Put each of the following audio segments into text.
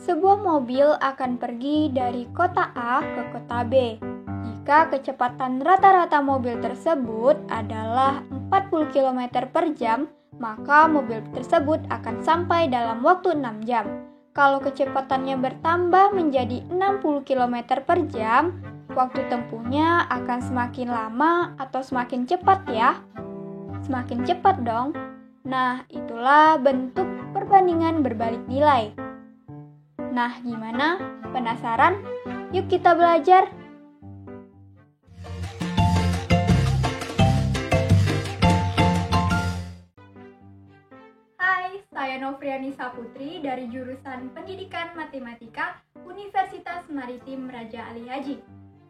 Sebuah mobil akan pergi dari kota A ke kota B. Jika kecepatan rata-rata mobil tersebut adalah 40 km per jam, maka mobil tersebut akan sampai dalam waktu 6 jam. Kalau kecepatannya bertambah menjadi 60 km per jam, waktu tempuhnya akan semakin lama atau semakin cepat ya? Semakin cepat dong. Nah, itulah bentuk perbandingan berbalik nilai. Nah, gimana? Penasaran? Yuk kita belajar! Hai, saya Novriani Saputri dari jurusan Pendidikan Matematika Universitas Maritim Raja Ali Haji.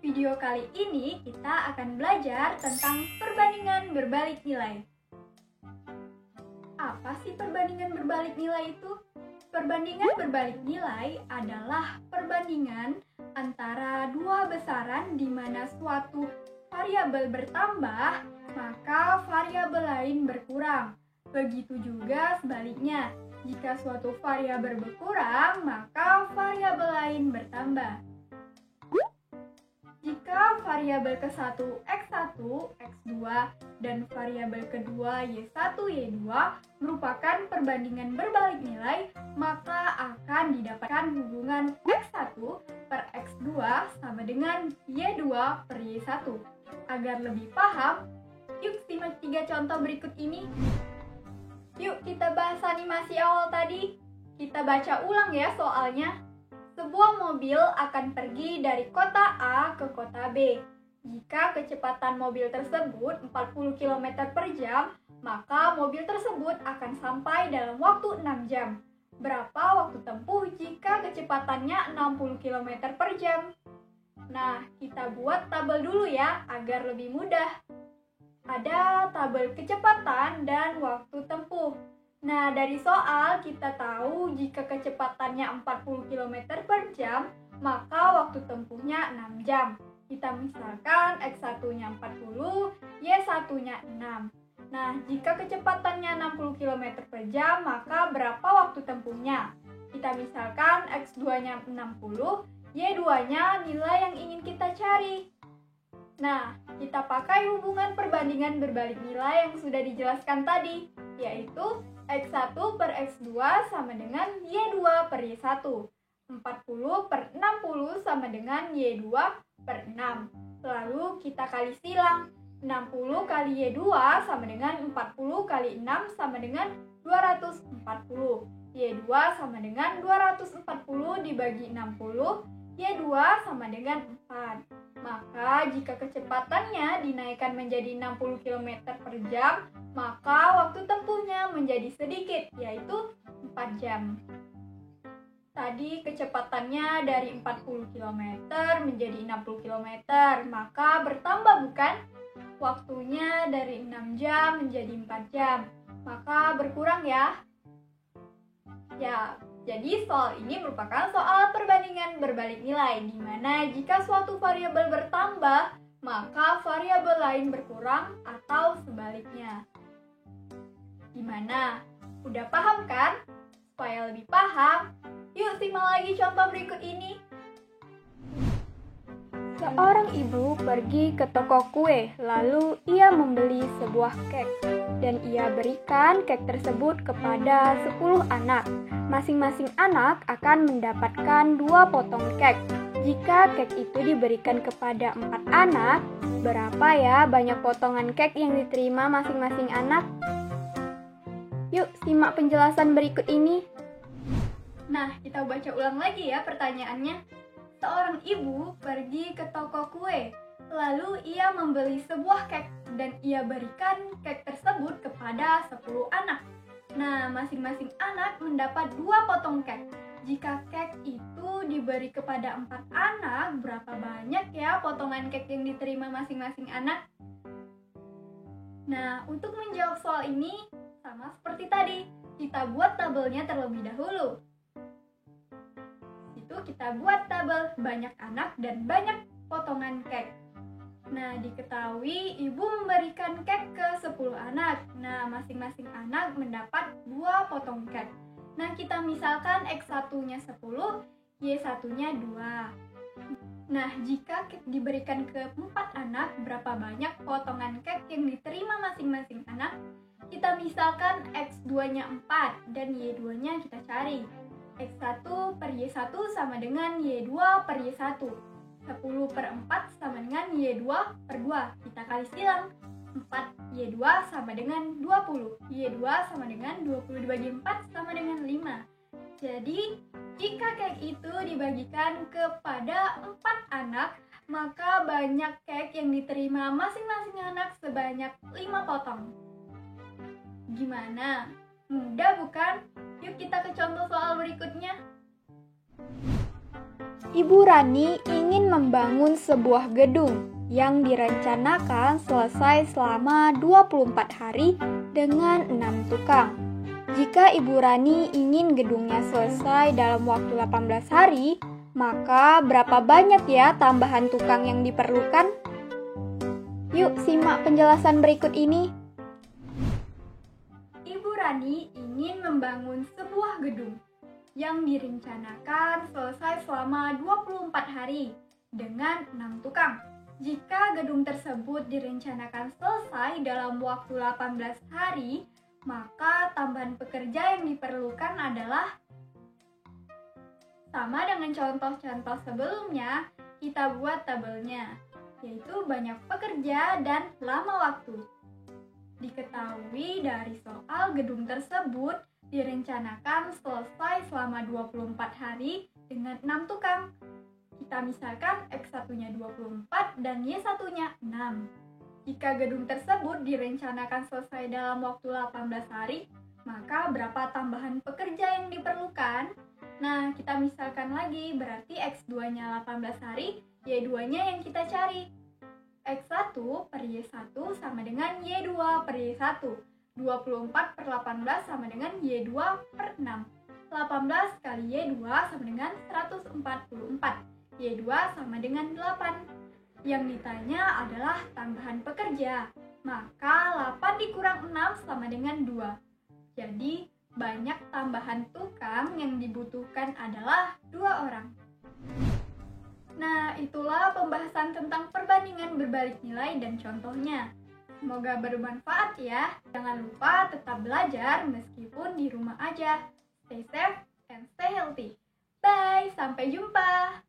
Video kali ini kita akan belajar tentang perbandingan berbalik nilai. Apa sih perbandingan berbalik nilai itu? Perbandingan berbalik nilai adalah perbandingan antara dua besaran di mana suatu variabel bertambah, maka variabel lain berkurang. Begitu juga sebaliknya, jika suatu variabel berkurang, maka variabel lain bertambah. Jika variabel ke-1 X1, X2, dan variabel kedua Y1, Y2 merupakan perbandingan berbalik nilai, maka akan didapatkan hubungan X1 per X2 sama dengan Y2 per Y1. Agar lebih paham, yuk simak 3 contoh berikut ini. Yuk kita bahas animasi awal tadi. Kita baca ulang ya soalnya. Sebuah mobil akan pergi dari kota A ke kota B. Jika kecepatan mobil tersebut 40 km per jam, maka mobil tersebut akan sampai dalam waktu 6 jam. Berapa waktu tempuh jika kecepatannya 60 km per jam? Nah, kita buat tabel dulu ya, agar lebih mudah. Ada tabel kecepatan dan waktu tempuh. Nah, dari soal kita tahu jika kecepatannya 40 km per jam, maka waktu tempuhnya 6 jam. Kita misalkan X1-nya 40, Y1-nya 6. Nah, jika kecepatannya 60 km per jam, maka berapa waktu tempuhnya? Kita misalkan X2-nya 60, Y2-nya nilai yang ingin kita cari. Nah, kita pakai hubungan perbandingan berbalik nilai yang sudah dijelaskan tadi, yaitu X1 per X2 sama dengan Y2 per Y1. 40 per 60 sama dengan Y2 per 6. Lalu kita kali silang. 60 kali Y2 sama dengan 40 kali 6 sama dengan 240. Y2 sama dengan 240 dibagi 60. Y2 sama dengan 4. Maka jika kecepatannya dinaikkan menjadi 60 km per jam, maka waktu tempuhnya menjadi sedikit, yaitu 4 jam. Tadi kecepatannya dari 40 km menjadi 60 km, maka bertambah bukan? Waktunya dari 6 jam menjadi 4 jam, maka berkurang ya? Ya, jadi soal ini merupakan soal perbandingan berbalik nilai, di mana jika suatu variabel bertambah, maka variabel lain berkurang atau sebaliknya. Gimana? Udah paham kan? Supaya lebih paham, yuk simak lagi contoh berikut ini. Seorang ibu pergi ke toko kue, lalu ia membeli sebuah kek, dan ia berikan kek tersebut kepada 10 anak. Masing-masing anak akan mendapatkan 2 potong kek. Jika kek itu diberikan kepada 4 anak, berapa ya banyak potongan kek yang diterima masing-masing anak? Yuk simak penjelasan berikut ini. Nah, kita baca ulang lagi ya pertanyaannya. Seorang ibu pergi ke toko kue, lalu ia membeli sebuah kek dan ia berikan kek tersebut kepada 10 anak. Nah, masing-masing anak mendapat 2 potong kek. Jika kek itu diberi kepada 4 anak, berapa banyak ya potongan kek yang diterima masing-masing anak? Nah, untuk menjawab soal ini, sama seperti tadi, kita buat tabelnya terlebih dahulu. Kita buat tabel banyak anak dan banyak potongan kek. Nah, diketahui ibu memberikan kek ke 10 anak. Nah, masing-masing anak mendapat 2 potong kek. Nah, kita misalkan X1-nya 10, Y1-nya 2. Nah, jika cake diberikan ke 4 anak, berapa banyak potongan cake yang diterima masing-masing anak? Kita misalkan X2-nya 4 dan Y2-nya kita cari. X1 per Y1 sama dengan Y2 per Y1. 10 per 4 sama dengan Y2 per 2. Kita kali silang. 4 Y2 sama dengan 20. Y2 sama dengan 20 dibagi 4 sama dengan 5. Jadi, jika cake itu dibagikan kepada 4 anak, maka banyak cake yang diterima masing-masing anak sebanyak 5 potong. Gimana? Mudah bukan? Yuk kita ke contoh soal berikutnya. Ibu Rani ingin membangun sebuah gedung yang direncanakan selesai selama 24 hari dengan 6 tukang. Jika Ibu Rani ingin gedungnya selesai dalam waktu 18 hari, maka berapa banyak ya tambahan tukang yang diperlukan? Yuk simak penjelasan berikut ini. Ibu Rani ingin membangun sebuah gedung yang direncanakan selesai selama 24 hari dengan 6 tukang. Jika gedung tersebut direncanakan selesai dalam waktu 18 hari, maka tambahan pekerja yang diperlukan adalah sama dengan contoh-contoh sebelumnya, kita buat tabelnya, yaitu banyak pekerja dan lama waktu. Diketahui dari soal gedung tersebut direncanakan selesai selama 24 hari dengan 6 tukang. Kita misalkan X1-nya 24 dan Y1-nya 6. Jika gedung tersebut direncanakan selesai dalam waktu 18 hari, maka berapa tambahan pekerja yang diperlukan? Nah, kita misalkan lagi, berarti X2-nya 18 hari, Y2-nya yang kita cari. X1 per Y1 sama dengan Y2 per Y1. 24 per 18 sama dengan Y2 per 6. 18 kali Y2 sama dengan 144. Y2 sama dengan 8. Yang ditanya adalah tambahan pekerja. Maka 8 dikurang 6 sama dengan 2. Jadi, banyak tambahan tukang yang dibutuhkan adalah 2 orang. Nah, itulah pembahasan tentang perbandingan berbalik nilai dan contohnya. Semoga bermanfaat ya. Jangan lupa tetap belajar meskipun di rumah aja. Stay safe and stay healthy. Bye, sampai jumpa.